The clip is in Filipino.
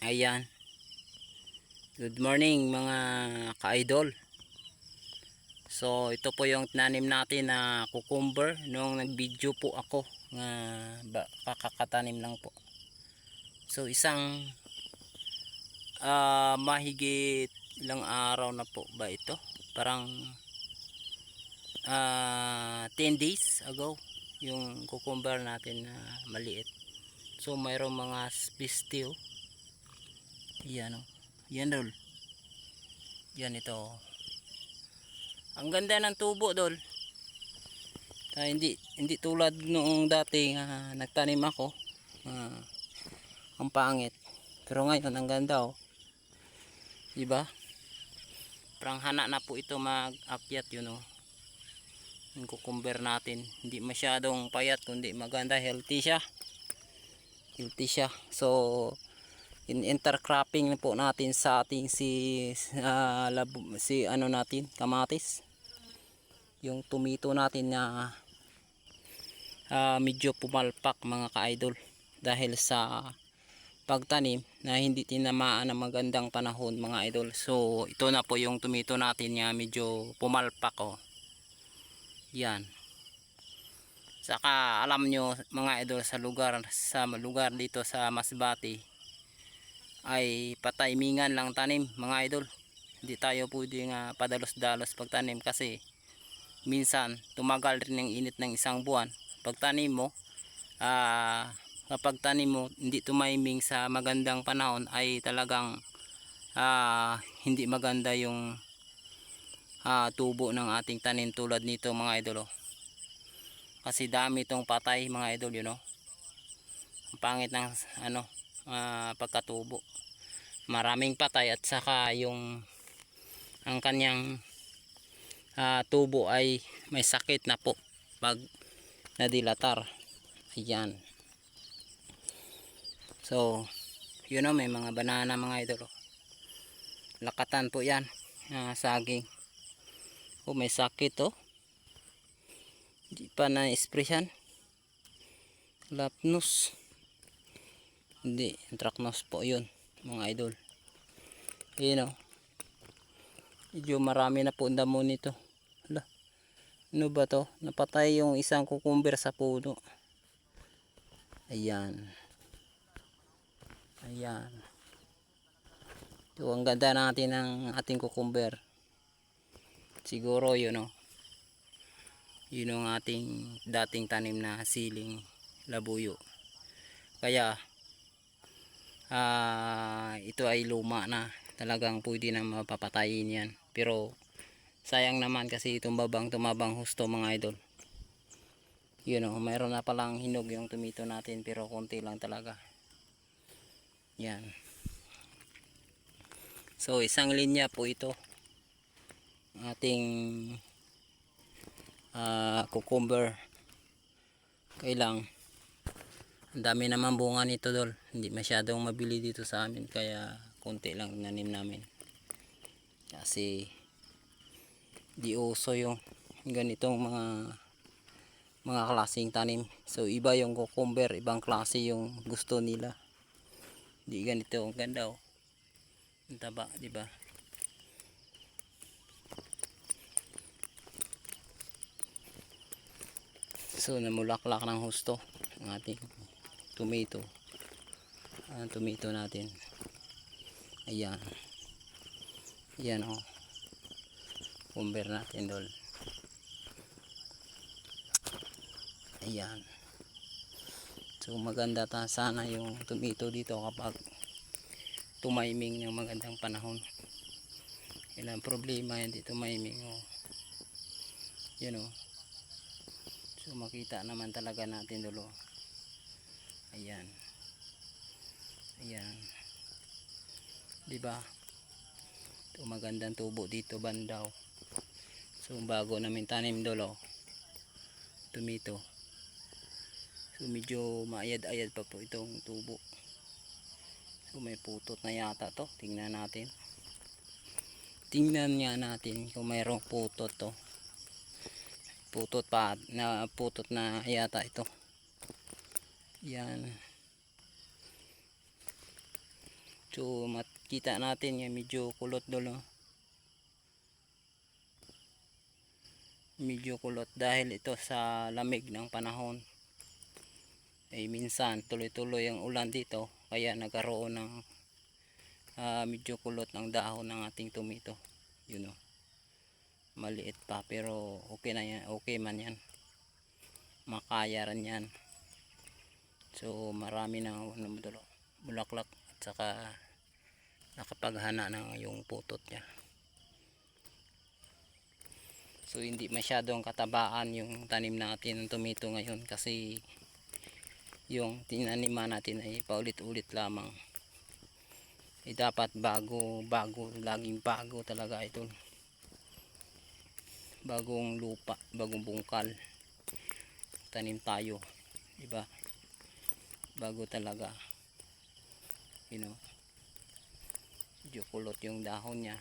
Ayan. Good morning mga ka-idol. So ito po yung tinanim natin na cucumber nung nag-video po ako na kakatanim lang po. So isang mahigit ilang araw na po ba ito? Parang 10 days ago yung cucumber natin na maliit. So mayroong mga spisteo. Yan o. Yan dol. Yan ito. Ang ganda ng tubo dol. Hindi tulad noong dati nagtanim ako. Ang pangit. Pero ngayon ang ganda oh. Diba? Parang hana na po ito mag-akyat yun oh. Yung cucumber natin. Hindi masyadong payat kundi maganda. Healthy siya. So intercropping po natin sa ating si ano natin kamatis, yung tomato natin na medyo pumalpak mga ka-idol dahil sa pagtanim na hindi tinamaan ng magandang panahon mga idol. So ito na po yung tomato natin na medyo pumalpak oh. Yan. Saka alam nyo mga idol sa lugar dito sa Masbate ay pataimingan lang tanim mga idol. Hindi tayo pwede padalos-dalos pagtanim kasi minsan tumagal rin ang init ng isang buwan. Pagtanim mo kapag tanim mo hindi tumiming sa magandang panahon ay talagang hindi maganda yung tubo ng ating tanim tulad nito mga idol oh. Kasi dami itong patay mga idol yun know? Ang pangit ng pagkatubo, maraming patay at saka yung ang kanyang tubo ay may sakit na po pag nadilatar. Ayan. So yun know, may mga banana mga idol oh. Lakatan po yan, saging oh, may sakit oh. Hindi pa na-sprayan. Lapnos. Hindi, anthracnose po yun mga idol. Ayan o. Medyo marami na po ang damo nito. Hala. Ano ba to? Napatay yung isang cucumber sa puno. Ayan. Ayan. Ito ang ganda natin ng ating cucumber. Siguro yun o. Yun ang ating dating tanim na siling labuyo. Kaya ito ay luma na, talagang pwede na mapapatayin yan. Pero sayang naman kasi tumabang husto mga idol. Yun o, mayroon na palang hinog yung tomato natin pero konti lang talaga. Yan. So isang linya po ito ating cucumber. Kailang ang dami naman bunga nito dol. Hindi masyadong mabili dito sa amin kaya konti lang nanim namin. Kasi di uso yung ganitong mga klaseng tanim. So iba yung cucumber, ibang klase yung gusto nila. Di ganito, ang ganda oh. Ang taba, di ba? So namulaklak ng husto ang ating tomato. Ang tomato natin. Ayan. Ayan oh. Cucumber natin dol. Ayan. So maganda sana yung tomato dito kapag tumiming ng magandang panahon. Ilang problema hindi tumiming oh. Yan oh. So makita naman talaga natin dolo. Ayan. Ayan. Diba? Ito magandang tubo dito bandaw. So bago namin tanim dolo. Tomato. So medyo maayad-ayad pa po itong tubo. So may putot na yata to. Tingnan natin. Tingnan nga natin kung mayroong putot to. Putot na yata ito. Yan. So makita natin yung medyo kulot dolo. Medyo kulot dahil ito sa lamig ng panahon. Ay minsan tuloy-tuloy ang ulan dito kaya nagkaroon ng medyo kulot ng dahon ng ating tomato. Yun o. Maliit pa pero okay na yan. Okay man yan. Makaya rin yan. So marami na bulaklak at saka nakapaghana ng yung putot niya. So hindi masyadong katabaan yung tanim natin ng tomato ngayon kasi yung tinaniman natin ay paulit-ulit lamang. Dapat bago laging bago talaga ito. Bagong lupa, bagong bungkal. Tanim tayo, diba? Bago talaga. You know. Medyo kulot yung dahon niya.